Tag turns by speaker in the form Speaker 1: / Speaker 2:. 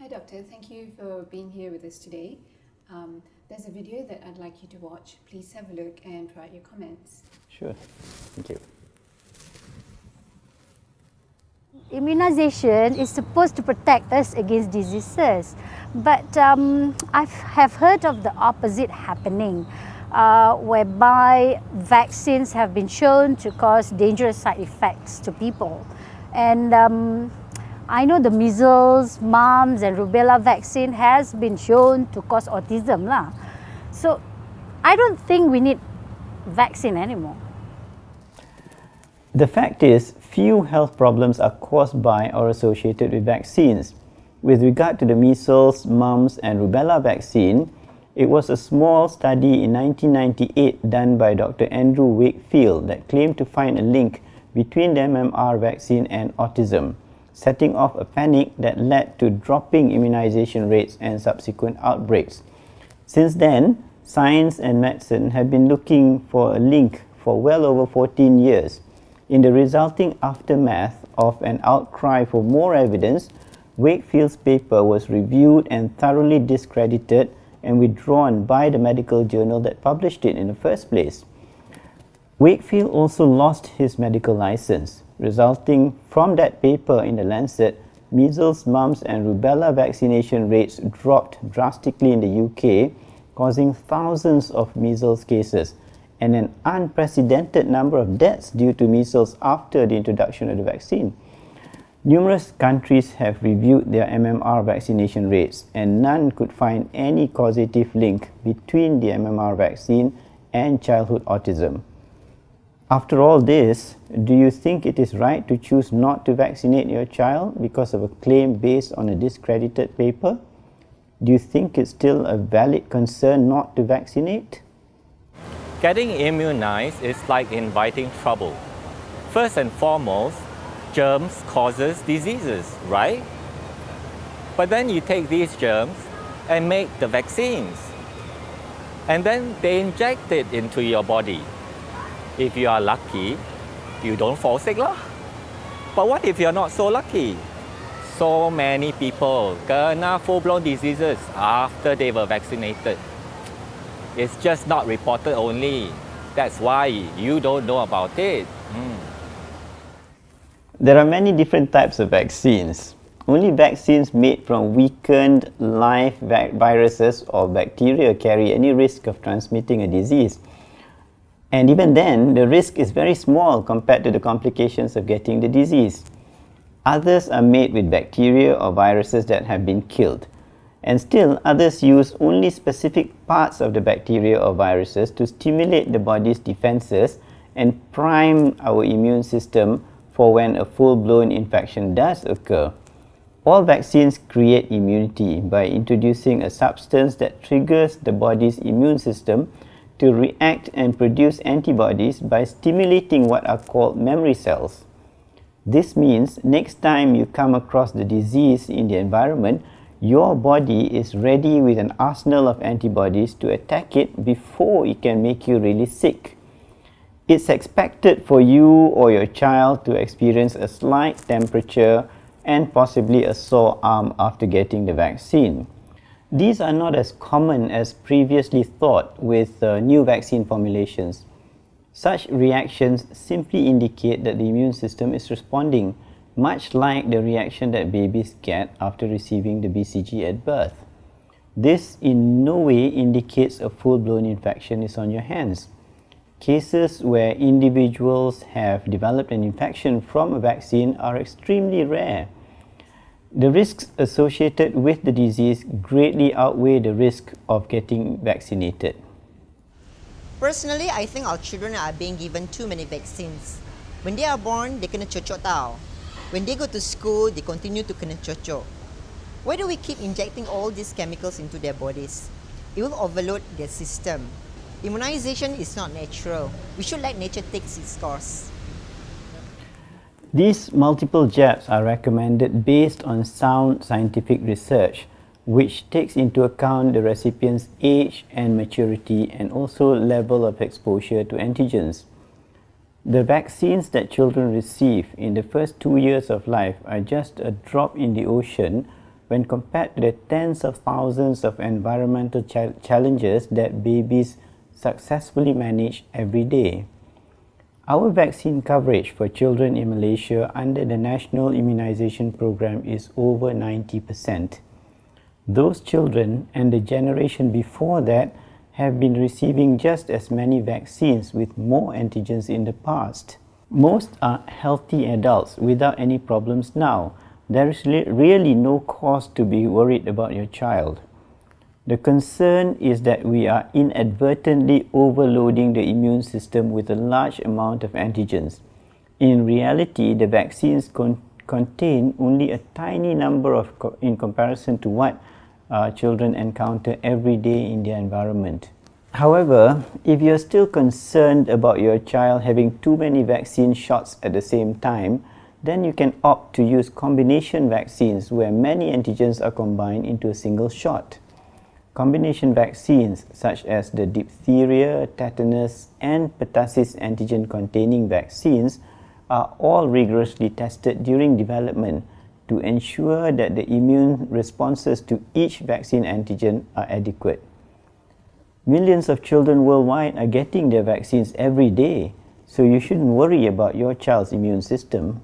Speaker 1: Hi Doctor, thank you for being here with us today. There's a video that I'd like you to watch. Please have a look and write your comments.
Speaker 2: Sure, thank you.
Speaker 3: Immunization is supposed to protect us against diseases, but I have heard of the opposite happening, whereby vaccines have been shown to cause dangerous side effects to people. And I know the measles, mumps and rubella vaccine has been shown to cause autism lah. So I don't think we need vaccine anymore.
Speaker 2: The fact is, few health problems are caused by or associated with vaccines. With regard to the measles, mumps and rubella vaccine, it was a small study in 1998 done by Dr. Andrew Wakefield that claimed to find a link between the MMR vaccine and autism, setting off a panic that led to dropping immunization rates and subsequent outbreaks. Since then, science and medicine have been looking for a link for well over 14 years. In the resulting aftermath of an outcry for more evidence, Wakefield's paper was reviewed and thoroughly discredited and withdrawn by the medical journal that published it in the first place. Wakefield also lost his medical license, resulting from that paper in the Lancet. Measles, mumps and rubella vaccination rates dropped drastically in the UK, causing thousands of measles cases and an unprecedented number of deaths due to measles after the introduction of the vaccine. Numerous countries have reviewed their MMR vaccination rates and none could find any causative link between the MMR vaccine and childhood autism. After all this, do you think it is right to choose not to vaccinate your child because of a claim based on a discredited paper? Do you think it's still a valid concern not to vaccinate?
Speaker 4: Getting immunized is like inviting trouble. First and foremost, germs causes diseases, right? But then you take these germs and make the vaccines. And then they inject it into your body. If you are lucky, you don't fall sick lah. But what if you're not so lucky? So many people kena full-blown diseases after they were vaccinated. It's just not reported only. That's why you don't know about it.
Speaker 2: There are many different types of vaccines. Only vaccines made from weakened live viruses or bacteria carry any risk of transmitting a disease. And even then, the risk is very small compared to the complications of getting the disease. Others are made with bacteria or viruses that have been killed. And still, others use only specific parts of the bacteria or viruses to stimulate the body's defenses and prime our immune system for when a full-blown infection does occur. All vaccines create immunity by introducing a substance that triggers the body's immune system to react and produce antibodies by stimulating what are called memory cells. This means next time you come across the disease in the environment, your body is ready with an arsenal of antibodies to attack it before it can make you really sick. It's expected for you or your child to experience a slight temperature and possibly a sore arm after getting the vaccine. These are not as common as previously thought with new vaccine formulations. Such reactions simply indicate that the immune system is responding, much like the reaction that babies get after receiving the BCG at birth. This in no way indicates a full-blown infection is on your hands. Cases where individuals have developed an infection from a vaccine are extremely rare. The risks associated with the disease greatly outweigh the risk of getting vaccinated.
Speaker 5: Personally, I think our children are being given too many vaccines. When they are born, they kena cocok tau. When they go to school, they continue to kena cocok. Why do we keep injecting all these chemicals into their bodies? It will overload their system. Immunization is not natural. We should let nature take its course.
Speaker 2: These multiple jabs are recommended based on sound scientific research, which takes into account the recipient's age and maturity and also level of exposure to antigens. The vaccines that children receive in the first 2 years of life are just a drop in the ocean when compared to the tens of thousands of environmental challenges that babies successfully manage every day. Our vaccine coverage for children in Malaysia under the National Immunisation Program is over 90%. Those children and the generation before that have been receiving just as many vaccines with more antigens in the past. Most are healthy adults without any problems now. There is really no cause to be worried about your child. The concern is that we are inadvertently overloading the immune system with a large amount of antigens. In reality, the vaccines contain only a tiny number in comparison to what children encounter every day in their environment. However, if you are still concerned about your child having too many vaccine shots at the same time, then you can opt to use combination vaccines where many antigens are combined into a single shot. Combination vaccines such as the diphtheria, tetanus, and pertussis antigen-containing vaccines are all rigorously tested during development to ensure that the immune responses to each vaccine antigen are adequate. Millions of children worldwide are getting their vaccines every day, so you shouldn't worry about your child's immune system.